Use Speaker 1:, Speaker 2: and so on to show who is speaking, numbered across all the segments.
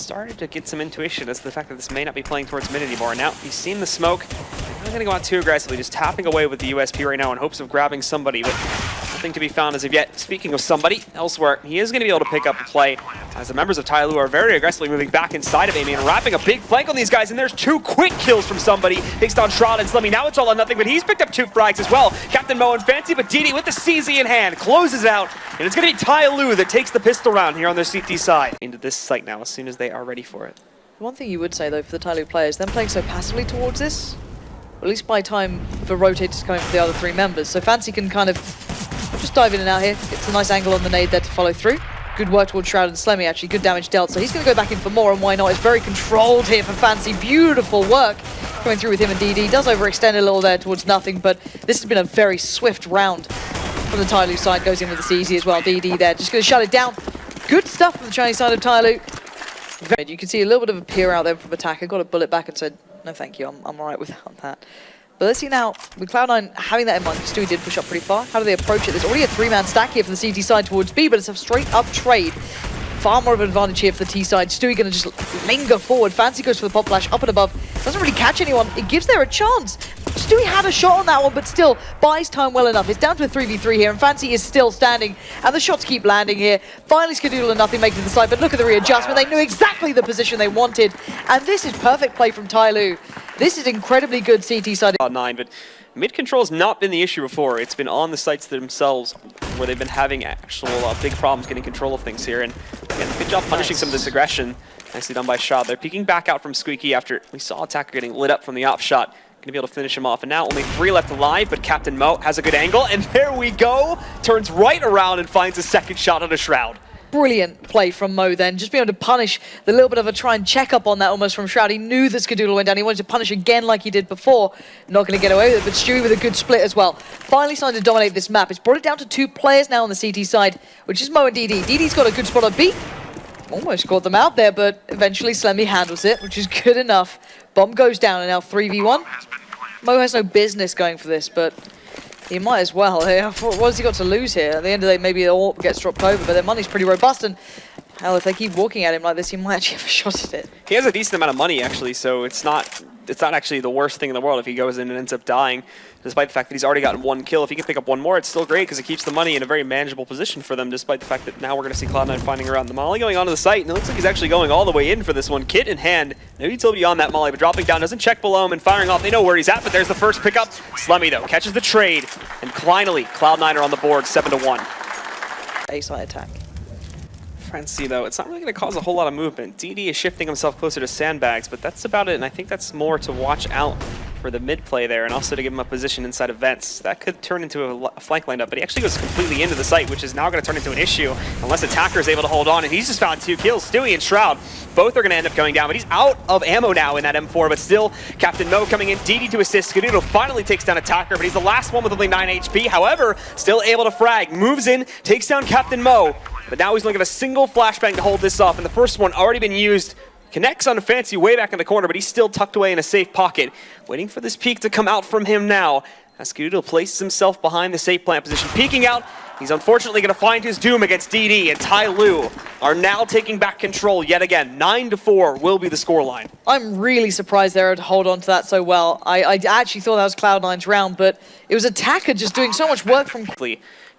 Speaker 1: started to get some intuition as to the fact that this may not be playing towards mid anymore. Now he's seen the smoke. Not going to go out too aggressively, just tapping away with the USP right now in hopes of grabbing somebody, but nothing to be found as of yet. Speaking of somebody elsewhere, he is going to be able to pick up a play as the members of TyLoo are very aggressively moving back inside of Amy and wrapping a big flank on these guys, and there's 2 quick kills from somebody. Takes down Shroud and Slimmy. Now it's all or nothing, but he's picked up 2 frags as well. Captain Mo and Fancy, but DD with the CZ in hand closes it out, and it's going to be TyLoo that takes the pistol round here on their CT side into this site now as soon as they are ready for it.
Speaker 2: One thing you would say though for the TyLoo players, them playing so passively towards this, at least by time the rotate is coming for the other 3 members. So Fancy can kind of just dive in and out here. It's a nice angle on the nade there to follow through. Good work towards Shroud and Slemmy, actually. Good damage dealt. So he's going to go back in for more, and why not? It's very controlled here for Fancy. Beautiful work coming through with him and DD. Does overextend a little there towards nothing, but this has been a very swift round from the TyLoo side. Goes in with the CZ as well. DD there. Just going to shut it down. Good stuff from the Chinese side of TyLoo. You can see a little bit of a peer out there from Attacker. Got a bullet back and said, no thank you, I'm alright without that. But let's see now, with Cloud9 having that in mind, Stewie did push up pretty far. How do they approach it? There's already a 3-man stack here for the CT side towards B, but it's a straight up trade. Far more of an advantage here for the T side. Stewie going to just linger forward. Fancy goes for the pop flash up and above. Doesn't really catch anyone. It gives there a chance. Stewie had a shot on that one, but still buys time well enough. It's down to a 3v3 here, and Fancy is still standing, and the shots keep landing here. Finally, Skadoodle and nothing making the side, but look at the readjustment. They knew exactly the position they wanted, and this is perfect play from TyLoo. This is incredibly good CT side.
Speaker 1: Cloud9, but mid control has not been the issue before. It's been on the sites themselves where they've been having actual big problems getting control of things here. And again, good job punishing some of this aggression. Nicely done by Shroud. They're peeking back out from Squeaky after we saw Attacker getting lit up from the op shot. Going to be able to finish him off. And now only 3 left alive, but Captain Mo has a good angle. And there we go. Turns right around and finds a second shot on a Shroud.
Speaker 2: Brilliant play from Mo then, just being able to punish the little bit of a try and check up on that almost from Shroud. He knew that Skadoodle went down, he wanted to punish again like he did before. Not going to get away with it, but Stewie with a good split as well. Finally starting to dominate this map. It's brought it down to 2 players now on the CT side, which is Mo and DD. DD's got a good spot on B. Almost caught them out there, but eventually Slemmy handles it, which is good enough. Bomb goes down and now 3v1. Mo has no business going for this, but he might as well. What has he got to lose here? At the end of the day, maybe the AWP gets dropped over, but their money's pretty robust, and hell, if they keep walking at him like this, he might actually have a shot at it.
Speaker 1: He has a decent amount of money, actually, so it's not actually the worst thing in the world if he goes in and ends up dying, despite the fact that he's already gotten 1 kill. If he can pick up 1 more, it's still great because it keeps the money in a very manageable position for them, despite the fact that now we're going to see Cloud9 finding around the molly going onto the site, and it looks like he's actually going all the way in for this one, kit in hand. No utility on that molly, but dropping down, doesn't check below him and firing off. They know where he's at, but there's the first pickup. Slemmy, though, catches the trade, and finally, Cloud9 are on the board, 7-1.
Speaker 2: A-side attack.
Speaker 1: Fancy, though, it's not really going to cause a whole lot of movement. DD is shifting himself closer to sandbags, but that's about it, and I think that's more to watch out for the mid play there, and also to give him a position inside of vents. That could turn into a flank lineup, but he actually goes completely into the site, which is now going to turn into an issue unless Attacker is able to hold on, and he's just found 2 kills. Stewie and Shroud, both are going to end up going down, but he's out of ammo now in that M4, but still, Captain Mo coming in, DD to assist. Skadoodle finally takes down Attacker, but he's the last one with only 9 HP. However, still able to frag, moves in, takes down Captain Mo, but now he's looking at a single flashbang to hold this off, and the first one already been used. Connects on Fancy way back in the corner, but he's still tucked away in a safe pocket. Waiting for this peek to come out from him now. As Skadoodle places himself behind the safe plant position. Peeking out, he's unfortunately going to find his doom against DD, and TyLoo are now taking back control yet again. 9-4 will be the scoreline.
Speaker 2: I'm really surprised they were able to hold on to that so well. I actually thought that was Cloud9's round, but it was Attacker just doing so much work from...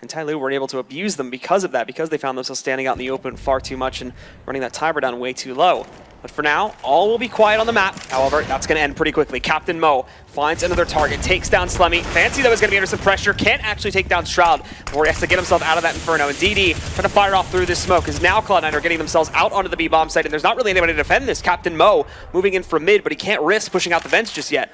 Speaker 1: And TyLoo were able to abuse them because of that, because they found themselves standing out in the open far too much and running that timer down way too low. But for now, all will be quiet on the map. However, that's going to end pretty quickly. Captain Mo finds another target, takes down Slemmy. Fancy, though, is going to be under some pressure. Can't actually take down Shroud before he has to get himself out of that Inferno. And DD trying to fire off through this smoke, as now Cloud9 are getting themselves out onto the B-bomb site, and there's not really anybody to defend this. Captain Mo moving in from mid, but he can't risk pushing out the vents just yet.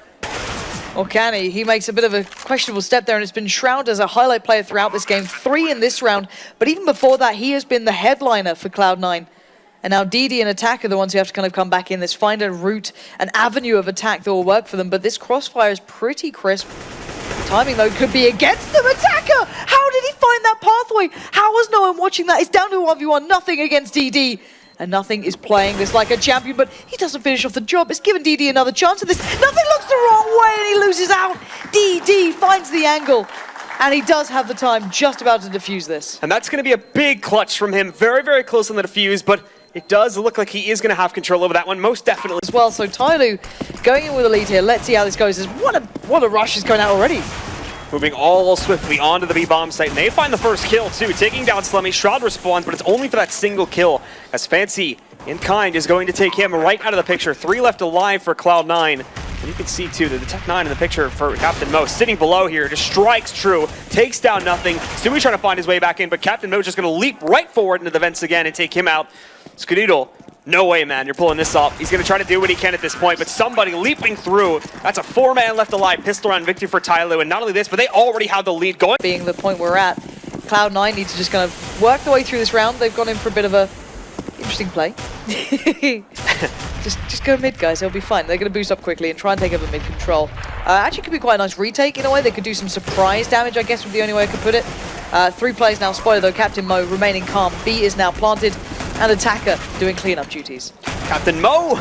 Speaker 2: Or can he? He makes a bit of a questionable step there, and it's been Shroud as a highlight player throughout this game. 3 in this round, but even before that, he has been the headliner for Cloud9. And now DD and Attack are the ones who have to kind of come back in. Let's find a route, an avenue of attack that will work for them. But this crossfire is pretty crisp. Timing, though, could be against them. Attacker! How did he find that pathway? How was no one watching that? It's down to 1v1, nothing against DD. And nothing is playing this like a champion, but he doesn't finish off the job. It's given DD another chance at this. Nothing looks the wrong way, and he loses out. DD finds the angle. And he does have the time just about to defuse this.
Speaker 1: And that's going to be a big clutch from him. Very, very close on the defuse, but It does look like he is going to have control over that one, most definitely.
Speaker 2: As well, so TyLoo going in with a lead here. Let's see how this goes. What a rush is going out already.
Speaker 1: Moving all swiftly onto the B-bomb site, and they find the first kill too, taking down Slemmy. Shroud responds, but it's only for that single kill, as Fancy in kind is going to take him right out of the picture. 3 left alive for Cloud9. And you can see too that the Tech 9 in the picture for Captain Mo sitting below here, just strikes true, takes down nothing. Stewie trying to find his way back in, but Captain Mo just going to leap right forward into the vents again and take him out. Skadoodle, no way, man, you're pulling this off. He's going to try to do what he can at this point, but somebody leaping through. That's a 4-man left alive. Pistol round victory for TyLoo, and not only this, but they already have the lead going.
Speaker 2: Being the point we're at, Cloud9 need to just kind of work the way through this round. They've gone in for a bit of a interesting play. just go mid, guys. They'll be fine. They're going to boost up quickly and try and take over mid control. Actually, could be quite a nice retake in a way. They could do some surprise damage, I guess, would be the only way I could put it. 3 players now spotted, though. Captain Mo remaining calm. B is now planted, and Attacker doing cleanup duties.
Speaker 1: Captain Mo!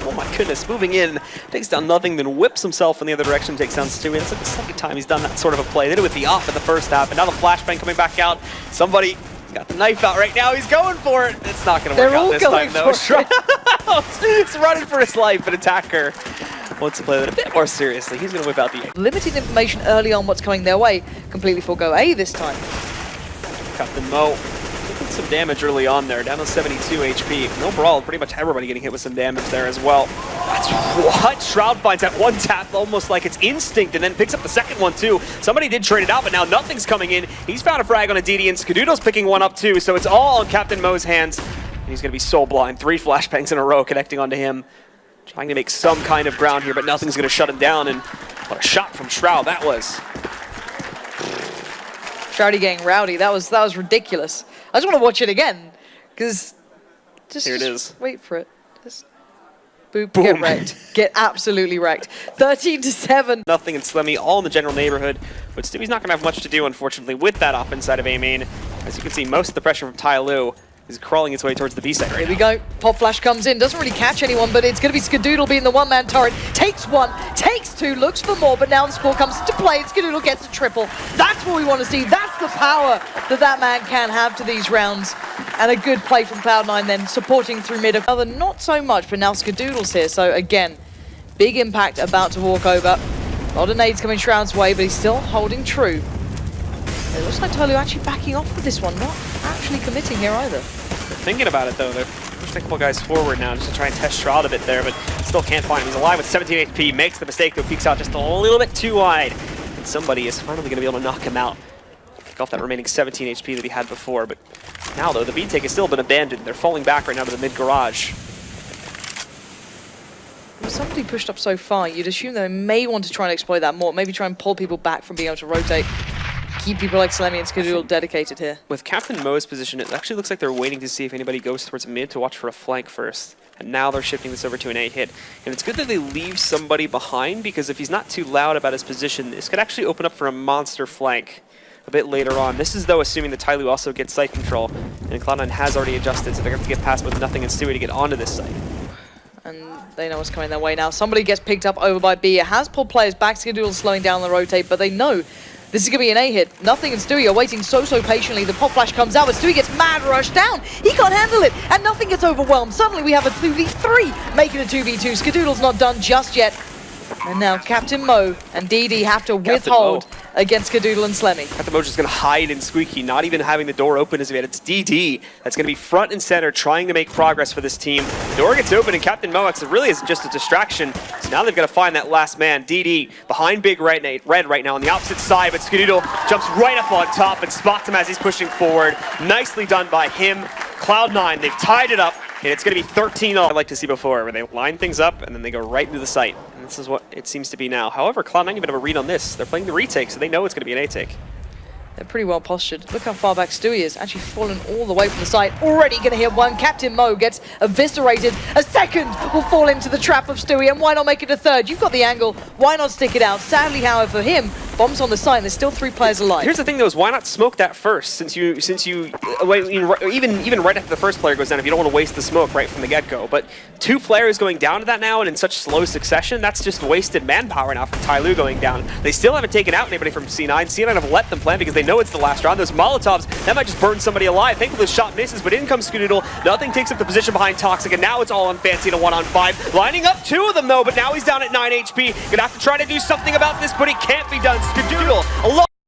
Speaker 1: Oh my goodness, moving in, takes down nothing, then whips himself in the other direction, takes down Stewie. It's like the second time he's done that sort of a play. They did it with the off in the first half, and now the flashbang coming back out. Somebody got the knife out right now. He's going for it. It's not going to work out this time, though. He's running for his life, but Attacker wants to play that a bit more seriously. He's going to whip out the A.
Speaker 2: Limited information early on what's coming their way. Completely forego A this time.
Speaker 1: Captain Mo taking some damage early on there, down to 72 HP. And overall, pretty much everybody getting hit with some damage there as well. That's what Shroud finds that one tap almost like it's instinct, and then picks up the second one too. Somebody did trade it out, but now nothing's coming in. He's found a frag on a DD, and Skadoodle's picking one up too, so it's all on Captain Mo's hands. And he's going to be so blind. 3 flashbangs in a row connecting onto him. Trying to make some kind of ground here, but nothing's going to shut him down. And what a shot from Shroud that was.
Speaker 2: Shroudy getting rowdy. That was ridiculous. I just want to watch it again, because just wait for it. Just boop,
Speaker 1: boom.
Speaker 2: Get wrecked. Get absolutely wrecked. 13-7.
Speaker 1: Nothing in Slemmy, all in the general neighborhood, but Stewie's not going to have much to do, unfortunately, with that off inside of A main. As you can see, most of the pressure from TyLoo is crawling its way towards the B side right
Speaker 2: Here
Speaker 1: now.
Speaker 2: we go. Pop flash comes in. Doesn't really catch anyone, but it's going to be Skadoodle being the one-man turret. Takes 1, takes 2, looks for more, but now the score comes into play. Skadoodle gets a triple. That's what we want to see. That's the power that man can have to these rounds. And a good play from Cloud9 then supporting through mid. Other not so much, but now Skadoodle's here. So again, big impact about to walk over. A lot of nades coming Shroud's way, but he's still holding true. It looks like TyLoo actually backing off with this one, not actually committing here either.
Speaker 1: They're thinking about it though. They're pushing a couple guys forward now just to try and test Shroud a bit there, but still can't find him. He's alive with 17 HP, makes the mistake though, peeks out just a little bit too wide. And somebody is finally going to be able to knock him out. Pick off that remaining 17 HP that he had before, but now though, the B take has still been abandoned. They're falling back right now to the mid garage.
Speaker 2: With somebody pushed up so far, you'd assume they may want to try and exploit that more, maybe try and pull people back from being able to rotate. Keep people like Slemmy and Skadoodle dedicated here.
Speaker 1: With Captain Mo's position, it actually looks like they're waiting to see if anybody goes towards mid to watch for a flank first. And now they're shifting this over to an A hit. And it's good that they leave somebody behind, because if he's not too loud about his position, this could actually open up for a monster flank a bit later on. This is, though, assuming that TyLoo also gets site control. And Cloud9 has already adjusted, so they're going to have to get past with nothing and Stewie to get onto this site.
Speaker 2: And they know what's coming their way now. Somebody gets picked up over by B. It has pulled players back. Skadoodle slowing down the rotate, but they know this is going to be an A hit. Nothing and Stewie are waiting so patiently. The pop flash comes out, but Stewie gets mad rushed down. He can't handle it, and nothing gets overwhelmed. Suddenly we have a 2v3, making a 2v2. Skadoodle's not done just yet. And now Captain Mo and DD have to withhold against Skadoodle and Slemmy.
Speaker 1: Captain Mo just going to hide in Squeaky, not even having the door open as yet. It's DD that's going to be front and center, trying to make progress for this team. The door gets open, and Captain Mo, it really is just a distraction. So now they've got to find that last man. DD behind Big Red right now on the opposite side, but Skadoodle jumps right up on top and spots him as he's pushing forward. Nicely done by him. Cloud9, they've tied it up, and it's going to be 13-0. I'd like to see before, where they line things up and then they go right into the site. And this is what it seems to be now. However, Cloud9 a bit of a read on this. They're playing the retake, so they know it's going to be an A take.
Speaker 2: They're pretty well postured. Look how far back Stewie is. Actually fallen all the way from the side. Already going to hit one. Captain Mo gets eviscerated. A second will fall into the trap of Stewie. And why not make it a third? You've got the angle. Why not stick it out? Sadly, however, for him, Bombs on the site, and there's still 3 players alive.
Speaker 1: Here's the thing, though, is why not smoke that first? Since you even right after the first player goes down, if you don't want to waste the smoke right from the get-go. But 2 players going down to that now, and in such slow succession, that's just wasted manpower now from TyLoo going down. They still haven't taken out anybody from C9. C9 have let them plan because they know it's the last round. Those Molotovs, that might just burn somebody alive. Thankfully, the shot misses, but in comes Skadoodle. Nothing takes up the position behind Toxic, and now it's all on Fancy in a 1-on-5. Lining up 2 of them, though, but now he's down at 9 HP. Gonna have to try to do something about this, but it can't be done. Skadoodle,